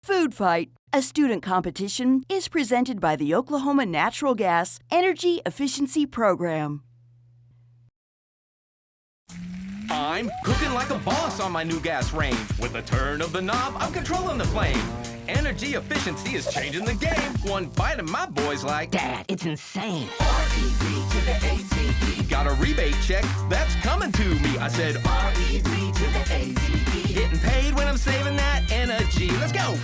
Food Fight, a student competition, is presented by the Oklahoma Natural Gas Energy Efficiency Program. I'm cooking like a boss on my new gas range. With a turn of the knob, I'm controlling the flame. Energy efficiency is changing the game. One bite of my boys like, Dad, it's insane. R-E-V to the A-Z-E. Got a rebate check that's coming to me. I said R-E-V to the A-Z-E. Getting paid when I'm saving that energy. Let's go.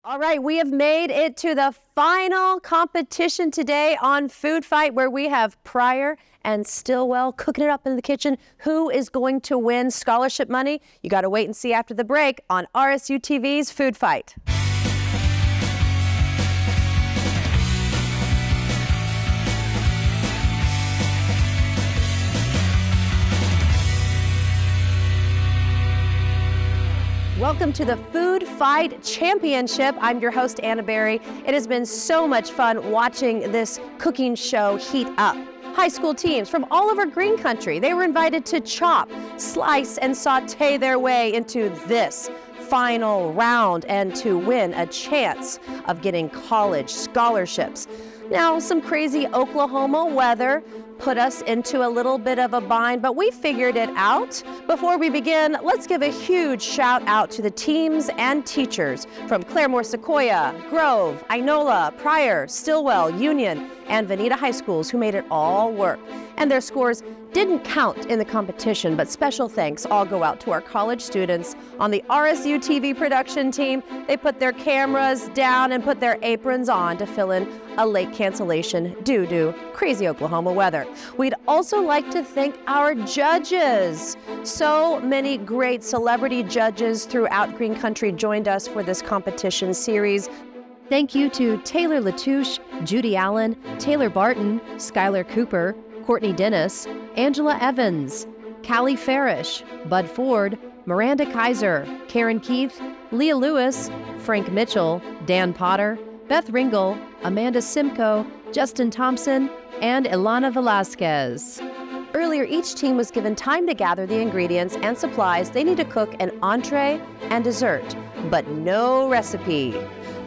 All right, we have made it to the final competition today on Food Fight, where we have Pryor and Stillwell cooking it up in the kitchen. Who is going to win scholarship money? You got to wait and see after the break on RSU TV's Food Fight. Welcome to the Food Fight Championship. I'm your host, Anna Berry. It has been so much fun watching this cooking show heat up. High school teams from all over Green Country, they were invited to chop, slice, and saute their way into this final round and to win a chance of getting college scholarships. Now, some crazy Oklahoma weather put us into a little bit of a bind, but we figured it out. Before we begin, let's give a huge shout out to the teams and teachers from Claremore Sequoia, Grove, Inola, Pryor, Stillwell, Union, and Veneta High Schools who made it all work. And their scores didn't count in the competition, but special thanks all go out to our college students on the RSU TV production team. They put their cameras down and put their aprons on to fill in a late cancellation due to crazy Oklahoma weather. We'd also like to thank our judges. So many great celebrity judges throughout Green Country joined us for this competition series. Thank you to Taylor Latouche, Judy Allen, Taylor Barton, Skylar Cooper, Courtney Dennis, Angela Evans, Callie Farish, Bud Ford, Miranda Kaiser, Karen Keith, Leah Lewis, Frank Mitchell, Dan Potter, Beth Ringel, Amanda Simcoe, Justin Thompson, and Ilana Velasquez. Earlier, each team was given time to gather the ingredients and supplies they need to cook an entree and dessert, but no recipe.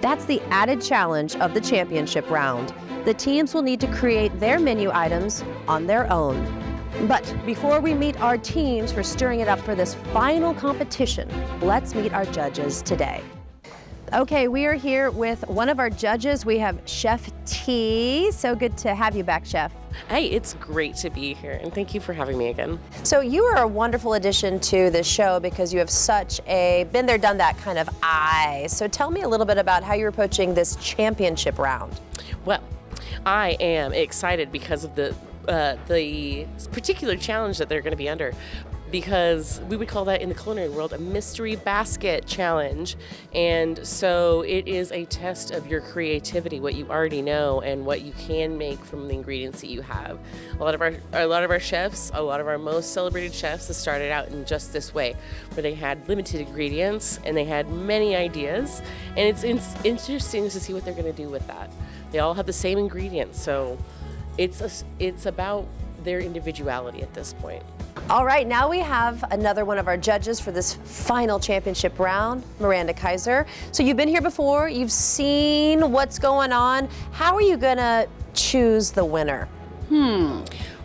That's the added challenge of the championship round. The teams will need to create their menu items on their own. But before we meet our teams for stirring it up for this final competition, let's meet our judges today. Okay, we are here with one of our judges. We have Chef T. So good to have you back, Chef. Hey, it's great to be here, and thank you for having me again. So you are a wonderful addition to this show because you have such a been there, done that kind of eye. So tell me a little bit about how you're approaching this championship round. Well, I am excited because of the particular challenge that they're going to be under, because we would call that in the culinary world a mystery basket challenge. And so it is a test of your creativity, what you already know and what you can make from the ingredients that you have. A lot of our chefs, a lot of our most celebrated chefs have started out in just this way, where they had limited ingredients and they had many ideas. And it's interesting to see what they're going to do with that. They all have the same ingredients, so it's about their individuality at this point. All right, now we have another one of our judges for this final championship round, Miranda Kaiser. So you've been here before, you've seen what's going on. How are you gonna choose the winner?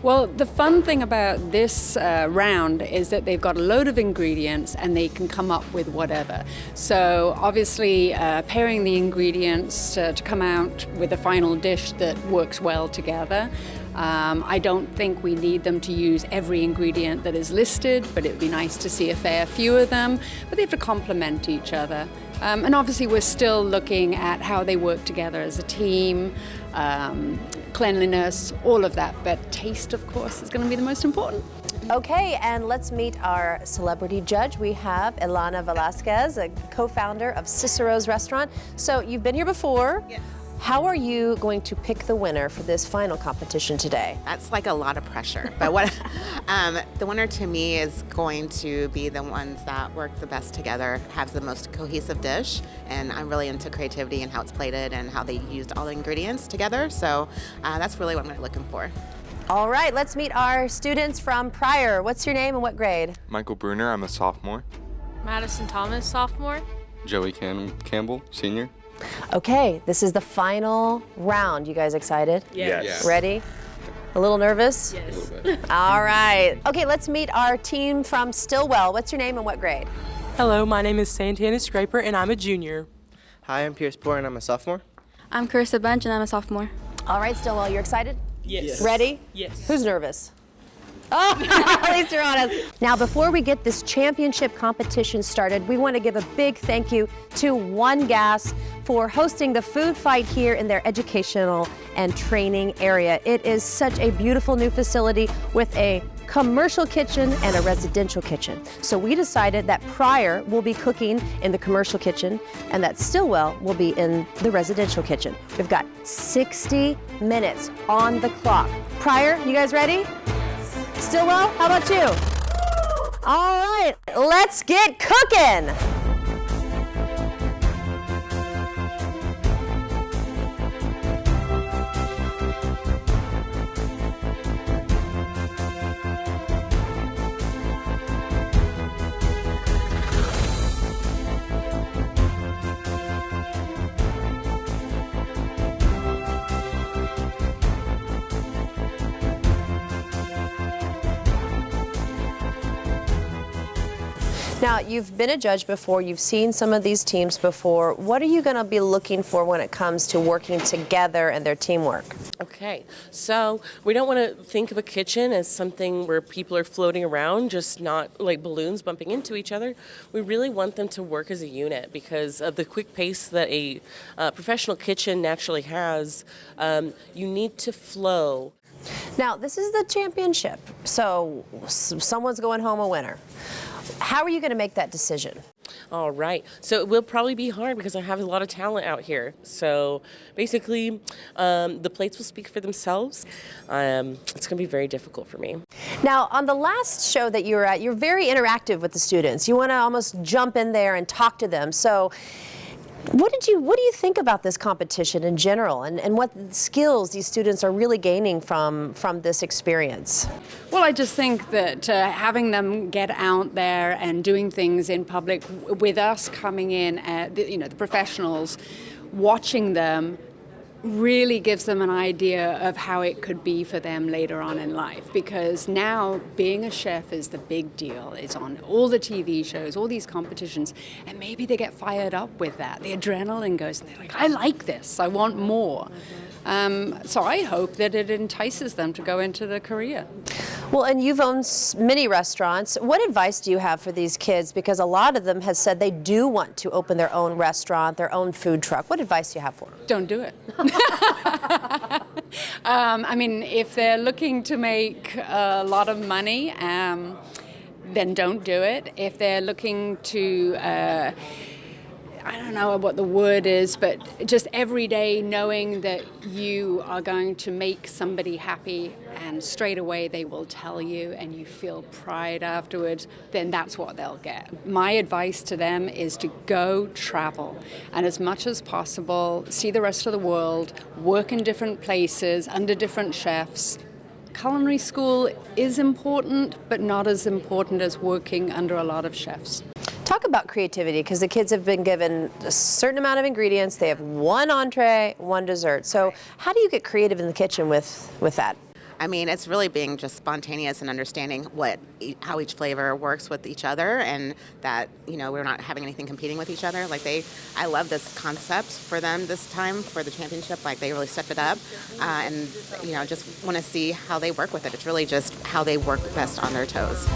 Well, the fun thing about this round is that they've got a load of ingredients and they can come up with whatever. So obviously pairing the ingredients to come out with a final dish that works well together. I don't think we need them to use every ingredient that is listed, but it would be nice to see a fair few of them, but they have to complement each other. And obviously we're still looking at how they work together as a team, cleanliness, all of that, but taste, of course, is going to be the most important. Okay, and let's meet our celebrity judge. We have Ilana Velasquez, a co-founder of Cicero's Restaurant. So you've been here before. Yes. how are you going to pick the winner for this final competition today? That's like a lot of pressure. But what the winner to me is going to be the ones that work the best together, have the most cohesive dish. And I'm really into creativity and how it's plated and how they used all the ingredients together. So that's really what I'm really looking for. All right, let's meet our students from Pryor. What's your name and what grade? Michael Bruner, I'm a sophomore. Madison Thomas, sophomore. Joey Campbell, senior. Okay, this is the final round. You guys excited? Yes. Ready? A little nervous? A little bit. All right. Okay, let's meet our team from Stillwell. What's your name and what grade? Hello, my name is Santana Scraper and I'm a junior. Hi, I'm Pierce Poor and I'm a sophomore. I'm Carissa Bunch and I'm a sophomore. All right, Stillwell, you're excited? Yes. Ready? Yes. Who's nervous? Oh, at least you're honest. Now, before we get this championship competition started, we want to give a big thank you to One Gas for hosting the food fight here in their educational and training area. It is such a beautiful new facility with a commercial kitchen and a residential kitchen. So we decided that Pryor will be cooking in the commercial kitchen and that Stillwell will be in the residential kitchen. We've got 60 minutes on the clock. Pryor, you guys ready? Stillwell, how about you? All right, let's get cooking. Now, you've been a judge before, you've seen some of these teams before. What are you going to be looking for when it comes to working together and their teamwork? Okay, so we don't want to think of a kitchen as something where people are floating around, just not like balloons bumping into each other. We really want them to work as a unit because of the quick pace that a professional kitchen naturally has. You need to flow. Now, this is the championship, so someone's going home a winner. How are you going to make that decision? All right. So it will probably be hard because I have a lot of talent out here. So basically, the plates will speak for themselves. It's going to be very difficult for me. Now, on the last show that you were at, you're very interactive with the students. You want to almost jump in there and talk to them. So what do you think about this competition in general and what skills these students are really gaining from this experience? Well, I just think that having them get out there and doing things in public with us coming in, the professionals, watching them really gives them an idea of how it could be for them later on in life. Because now being a chef is the big deal. It's on all the TV shows, all these competitions, and maybe they get fired up with that. The adrenaline goes and they're like, I like this, I want more. So I hope that it entices them to go into the career. Well, and you've owned many restaurants. What advice do you have for these kids? Because a lot of them have said they do want to open their own restaurant, their own food truck. What advice do you have for them? Don't do it. I mean, if they're looking to make a lot of money, then don't do it. If they're looking to I don't know what the word is, but just every day knowing that you are going to make somebody happy and straight away they will tell you and you feel pride afterwards, then that's what they'll get. My advice to them is to go travel and as much as possible see the rest of the world, work in different places, under different chefs. Culinary school is important, but not as important as working under a lot of chefs. Talk about creativity, because the kids have been given a certain amount of ingredients. They have one entree, one dessert. So how do you get creative in the kitchen with that? I mean, it's really being just spontaneous and understanding how each flavor works with each other, and that we're not having anything competing with each other. I love this concept for them this time for the championship. They really stepped it up, and just want to see how they work with it. It's really just how they work best on their toes.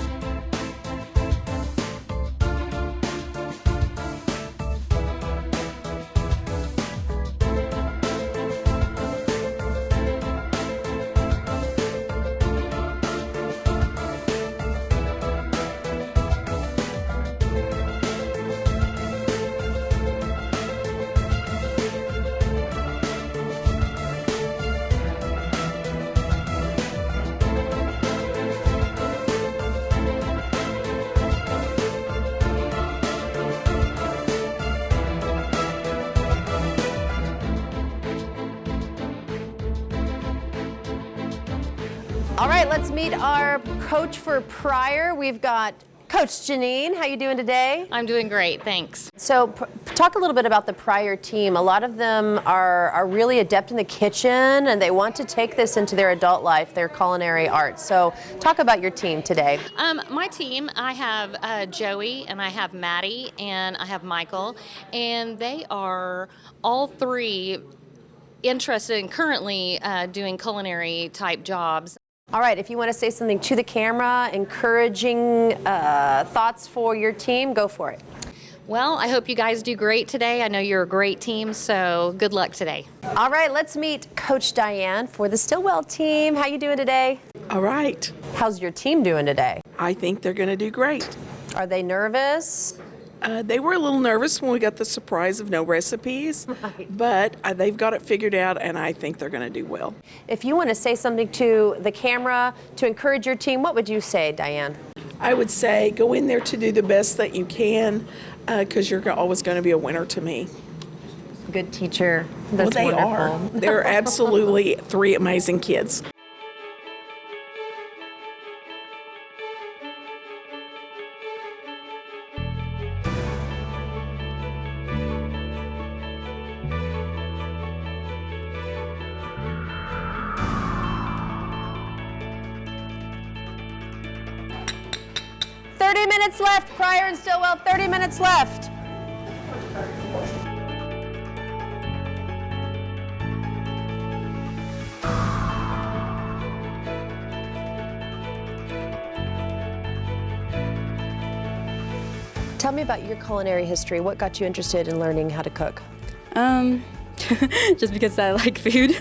All right, let's meet our coach for Pryor. We've got Coach Janine. How you doing today? I'm doing great, thanks. So talk a little bit about the Pryor team. A lot of them are really adept in the kitchen, and they want to take this into their adult life, their culinary arts. So talk about your team today. My team, I have Joey, and I have Maddie, and I have Michael, and they are all three interested in currently doing culinary type jobs. All right, if you want to say something to the camera, encouraging thoughts for your team, go for it. Well, I hope you guys do great today. I know you're a great team, so good luck today. All right, let's meet Coach Diane for the Stillwell team. How you doing today? All right. How's your team doing today? I think they're going to do great. Are they nervous? They were a little nervous when we got the surprise of no recipes, but they've got it figured out, and I think they're going to do well. If you want to say something to the camera to encourage your team, what would you say, Diane? I would say go in there to do the best that you can, because you're always going to be a winner to me. Good teacher. That's well, they wonderful. are. They're absolutely three amazing kids. Minutes left, Pryor and Stillwell, 30 minutes left. Tell me about your culinary history. What got you interested in learning how to cook? Just because I like food.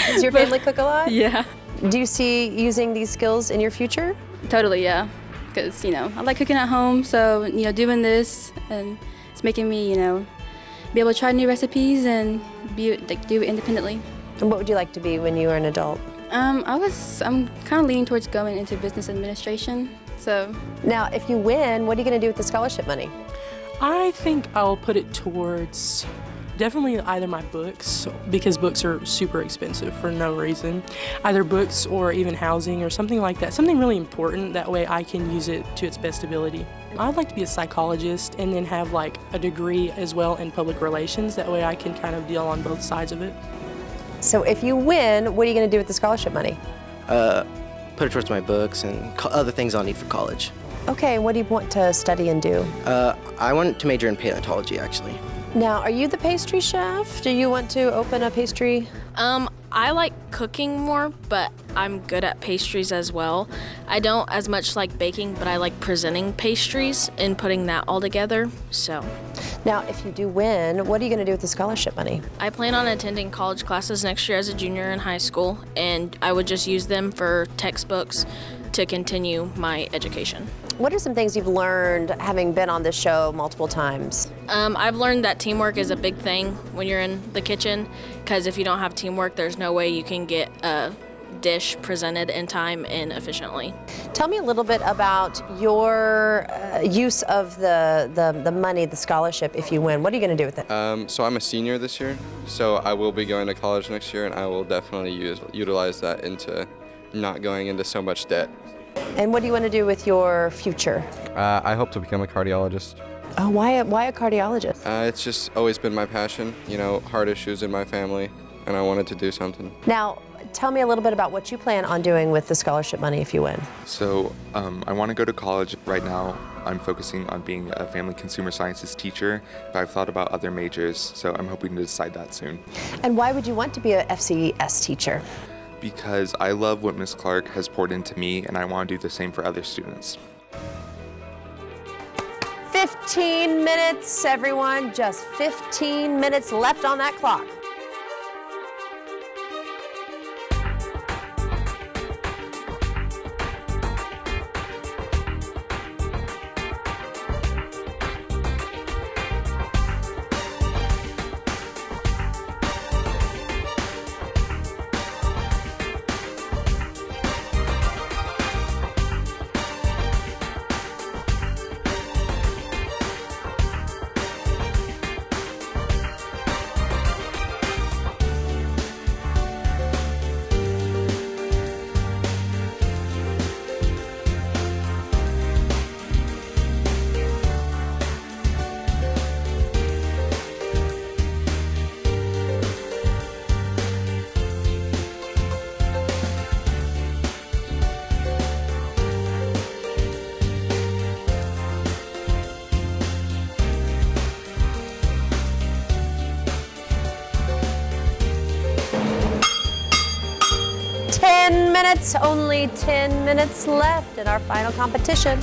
Does your family cook a lot? Yeah. Do you see using these skills in your future? Totally, yeah. Because, I like cooking at home, so, doing this, and it's making me, be able to try new recipes and do it independently. And what would you like to be when you are an adult? I'm kind of leaning towards going into business administration, so. Now, if you win, what are you going to do with the scholarship money? I think I'll put it towards definitely either my books, because books are super expensive for no reason. Either books or even housing or something like that. Something really important, that way I can use it to its best ability. I'd like to be a psychologist and then have like a degree as well in public relations. That way I can kind of deal on both sides of it. So if you win, what are you going to do with the scholarship money? Put it towards my books and other things I'll need for college. Okay, what do you want to study and do? I want to major in paleontology, actually. Now, are you the pastry chef? Do you want to open a pastry? I like cooking more, but I'm good at pastries as well. I don't as much like baking, but I like presenting pastries and putting that all together, so. Now, if you do win, what are you going to do with the scholarship money? I plan on attending college classes next year as a junior in high school, and I would just use them for textbooks to continue my education. What are some things you've learned having been on this show multiple times? I've learned that teamwork is a big thing when you're in the kitchen, because if you don't have teamwork, there's no way you can get a dish presented in time and efficiently. Tell me a little bit about your use of the money, the scholarship, if you win. What are you going to do with it? So I'm a senior this year, so I will be going to college next year, and I will definitely utilize that into not going into so much debt. And what do you want to do with your future? I hope to become a cardiologist. Oh, why a cardiologist? It's just always been my passion, heart issues in my family, and I wanted to do something. Now, tell me a little bit about what you plan on doing with the scholarship money if you win. So I want to go to college. Right now, I'm focusing on being a family consumer sciences teacher, but I've thought about other majors, so I'm hoping to decide that soon. And why would you want to be a FCS teacher? Because I love what Ms. Clark has poured into me, and I want to do the same for other students. 15 minutes, everyone. Just 15 minutes left on that clock. 10 minutes, only 10 minutes left in our final competition.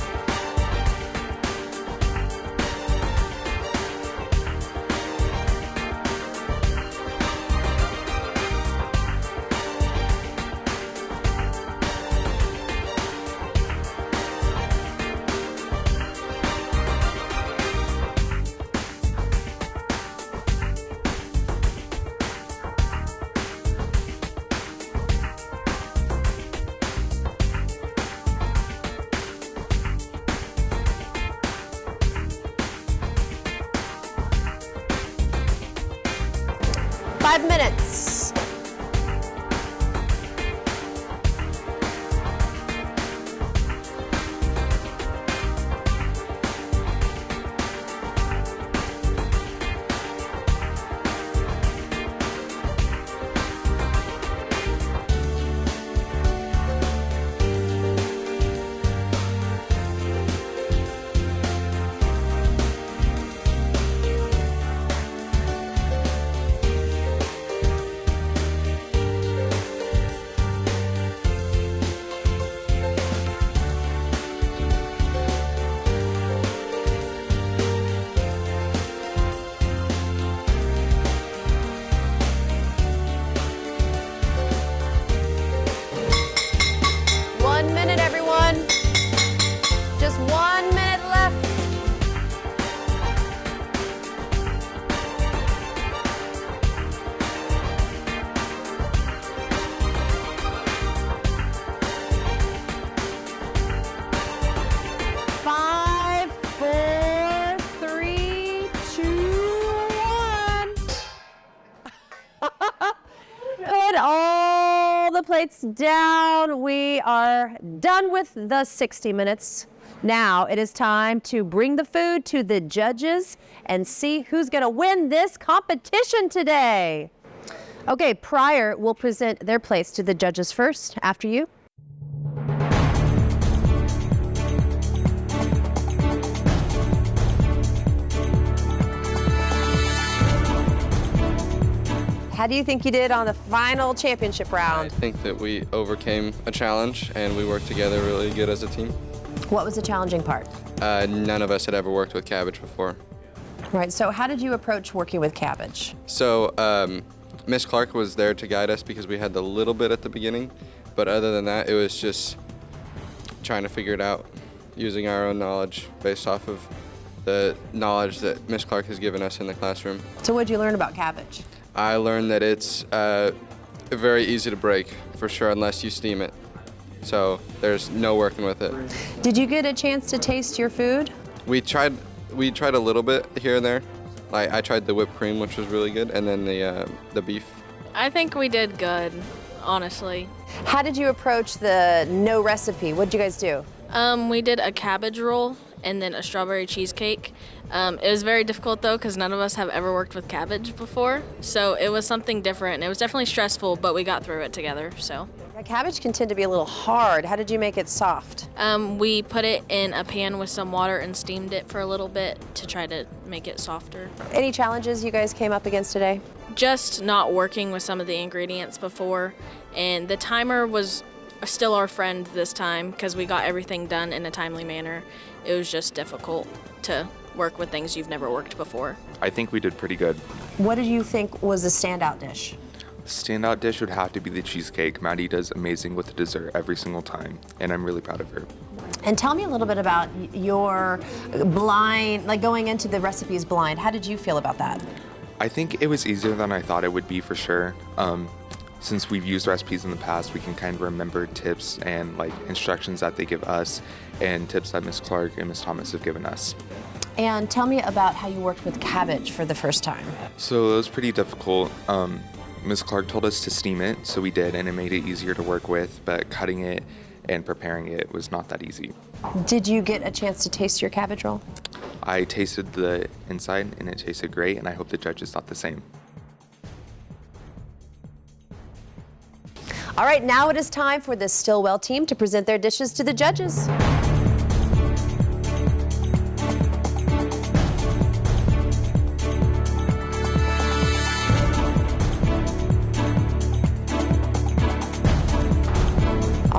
Five minutes. Just 1 minute left. Five, four, three, two, one. Put all the plates down. We are done with the 60 minutes. Now it is time to bring the food to the judges and see who's going to win this competition today. Okay, Pryor will present their plates to the judges first. After you. How do you think you did on the final championship round? I think that we overcame a challenge and we worked together really good as a team. What was the challenging part? None of us had ever worked with cabbage before. Right, so how did you approach working with cabbage? So Miss Clark was there to guide us because we had the little bit at the beginning, but other than that, it was just trying to figure it out, using our own knowledge based off of the knowledge that Miss Clark has given us in the classroom. So what did you learn about cabbage? I learned that it's very easy to break, for sure, unless you steam it. So there's no working with it. Did you get a chance to taste your food? We tried a little bit here and there. Like I tried the whipped cream, which was really good, and then the beef. I think we did good, honestly. How did you approach the no recipe? What did you guys do? We did a cabbage roll and then a strawberry cheesecake. It was very difficult though because none of us have ever worked with cabbage before, so it was something different. It was definitely stressful, but we got through it together. So. Yeah, cabbage can tend to be a little hard. How did you make it soft? We put it in a pan with some water and steamed it for a little bit to try to make it softer. Any challenges you guys came up against today? Just not working with some of the ingredients before, and the timer was still our friend this time because we got everything done in a timely manner. It was just difficult to work with things you've never worked before. I think we did pretty good. What did you think was the standout dish? Standout dish would have to be the cheesecake. Maddie does amazing with the dessert every single time, and I'm really proud of her. And tell me a little bit about your blind, like going into the recipes blind. How did you feel about that? I think it was easier than I thought it would be for sure. Since we've used recipes in the past, we can kind of remember tips and like instructions that they give us and tips that Miss Clark and Miss Thomas have given us. And tell me about how you worked with cabbage for the first time. So it was pretty difficult. Ms. Clark told us to steam it, so we did, and it made it easier to work with, but cutting it and preparing it was not that easy. Did you get a chance to taste your cabbage roll? I tasted the inside, and it tasted great, and I hope the judges thought the same. All right, now it is time for the Stillwell team to present their dishes to the judges.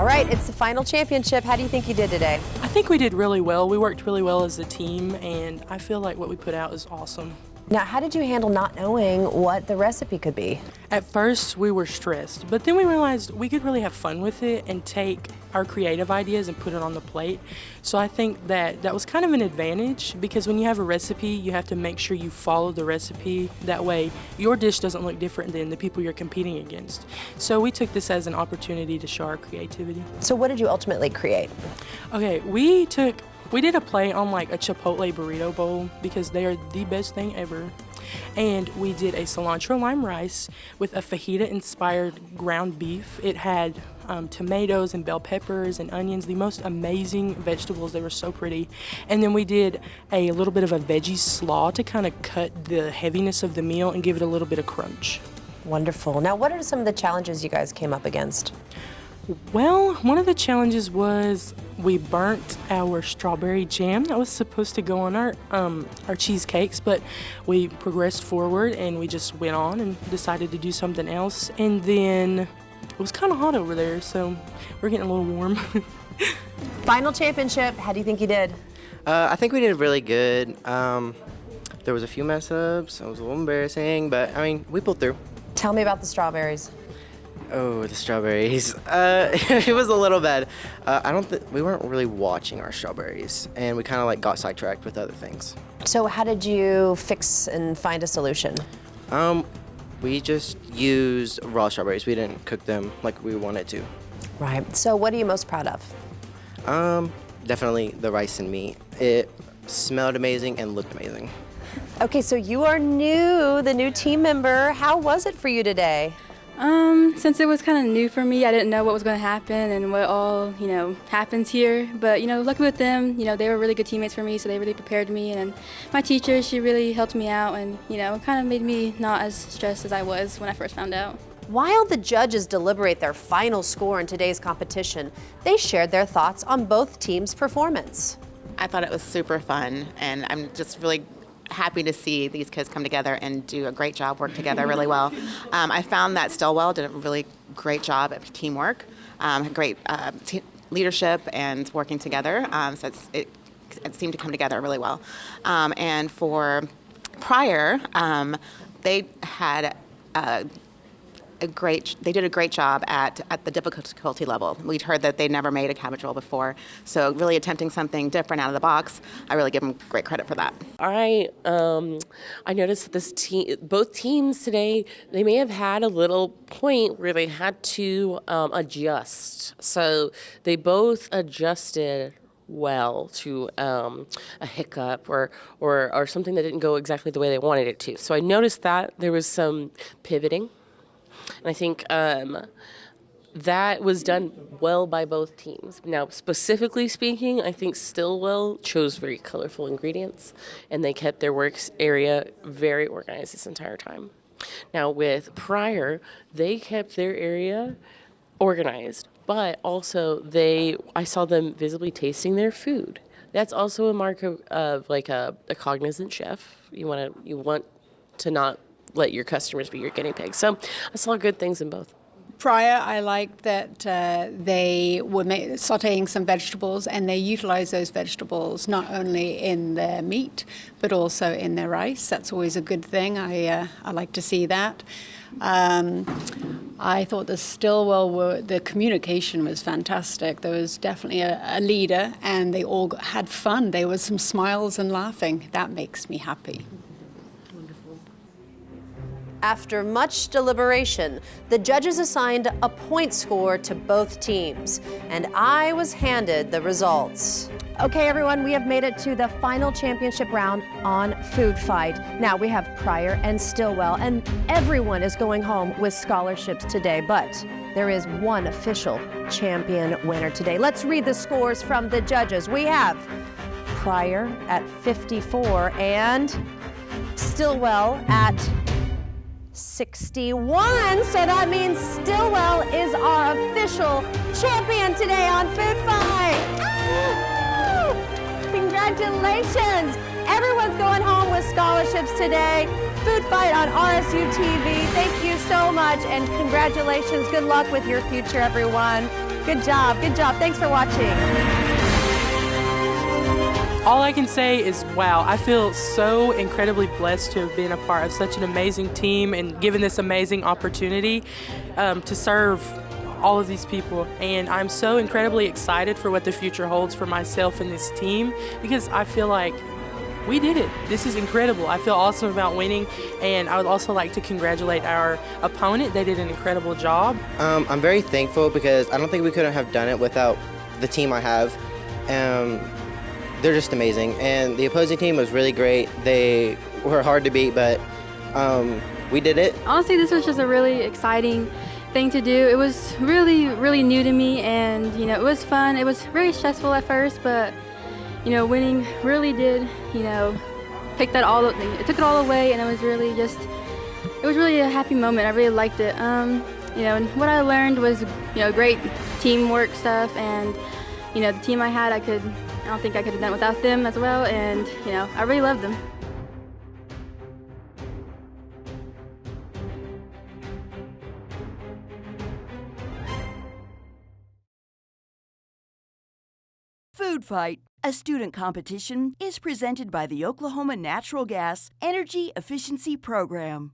All right, it's the final championship. How do you think you did today? I think we did really well. We worked really well as a team, and I feel like what we put out is awesome. Now, how did you handle not knowing what the recipe could be? At first, we were stressed, but then we realized we could really have fun with it and take our creative ideas and put it on the plate. So I think that was kind of an advantage, because when you have a recipe, you have to make sure you follow the recipe. That way, your dish doesn't look different than the people you're competing against. So we took this as an opportunity to show our creativity. So what did you ultimately create? Okay, we did a play on like a Chipotle burrito bowl, because they are the best thing ever. And we did a cilantro lime rice with a fajita-inspired ground beef. It had tomatoes and bell peppers and onions, the most amazing vegetables. They were so pretty. And then we did a little bit of a veggie slaw to kind of cut the heaviness of the meal and give it a little bit of crunch. Wonderful. Now, what are some of the challenges you guys came up against? Well, one of the challenges was we burnt our strawberry jam that was supposed to go on our cheesecakes, but we progressed forward and we just went on and decided to do something else. And then it was kind of hot over there, so we're getting a little warm. Final championship, how do you think you did? I think we did really good. There was a few mess ups. It was a little embarrassing, but I mean, we pulled through. Tell me about the strawberries. Oh, the strawberries. It was a little bad. We weren't really watching our strawberries, and we kind of like got sidetracked with other things. So how did you fix and find a solution? We just used raw strawberries. We didn't cook them like we wanted to. Right. So what are you most proud of? Definitely the rice and meat. It smelled amazing and looked amazing. Okay, so you are the new team member. How was it for you today? Since it was kind of new for me, I didn't know what was going to happen and what all, happens here. But, lucky with them, they were really good teammates for me, so they really prepared me. And my teacher, she really helped me out and, kind of made me not as stressed as I was when I first found out. While the judges deliberate their final score in today's competition, they shared their thoughts on both teams' performance. I thought it was super fun, and I'm just really happy to see these kids come together and do a great job, work together really well. I found that Stillwell did a really great job at teamwork, great leadership and working together, so it seemed to come together really well. And for Pryor, they had they did a great job at the difficulty level. We'd heard that they'd never made a cabbage roll before, so really attempting something different out of the box. I really give them great credit for that. I noticed that both teams today, they may have had a little point where they had to adjust. So they both adjusted well to a hiccup or something that didn't go exactly the way they wanted it to. So I noticed that there was some pivoting. And I think that was done well by both teams. Now, specifically speaking, I think Stillwell chose very colorful ingredients, and they kept their works area very organized this entire time. Now, with Pryor, they kept their area organized, but also I saw them visibly tasting their food. That's also a mark of like a cognizant chef. You want to not let your customers be your guinea pigs. So I saw good things in both. Pryor, I liked that they were sauteing some vegetables, and they utilized those vegetables not only in their meat but also in their rice. That's always a good thing. I like to see that. I thought the Stillwell the communication was fantastic. There was definitely a leader, and they all had fun. There was some smiles and laughing. That makes me happy. After much deliberation, the judges assigned a point score to both teams, and I was handed the results. Okay, everyone, we have made it to the final championship round on Food Fight. Now we have Pryor and Stillwell, and everyone is going home with scholarships today, but there is one official champion winner today. Let's read the scores from the judges. We have Pryor at 54 and Stillwell at 61, so that means Stillwell is our official champion today on Food Fight. Ah! Congratulations! Everyone's going home with scholarships today. Food Fight on RSU TV. Thank you so much, and congratulations. Good luck with your future, everyone. Good job. Good job. Thanks for watching. All I can say is, wow, I feel so incredibly blessed to have been a part of such an amazing team and given this amazing opportunity to serve all of these people. And I'm so incredibly excited for what the future holds for myself and this team, because I feel like we did it. This is incredible. I feel awesome about winning, and I would also like to congratulate our opponent. They did an incredible job. I'm very thankful because I don't think we couldn't have done it without the team I have. They're just amazing, and the opposing team was really great. They were hard to beat, but we did it. Honestly, this was just a really exciting thing to do. It was really, really new to me, and it was fun. It was very stressful at first, but winning really did, it took it all away, and it was really a happy moment. I really liked it. And what I learned was, great teamwork stuff, and the team I had, I don't think I could have done it without them as well, and I really loved them. Food Fight, a student competition, is presented by the Oklahoma Natural Gas Energy Efficiency Program.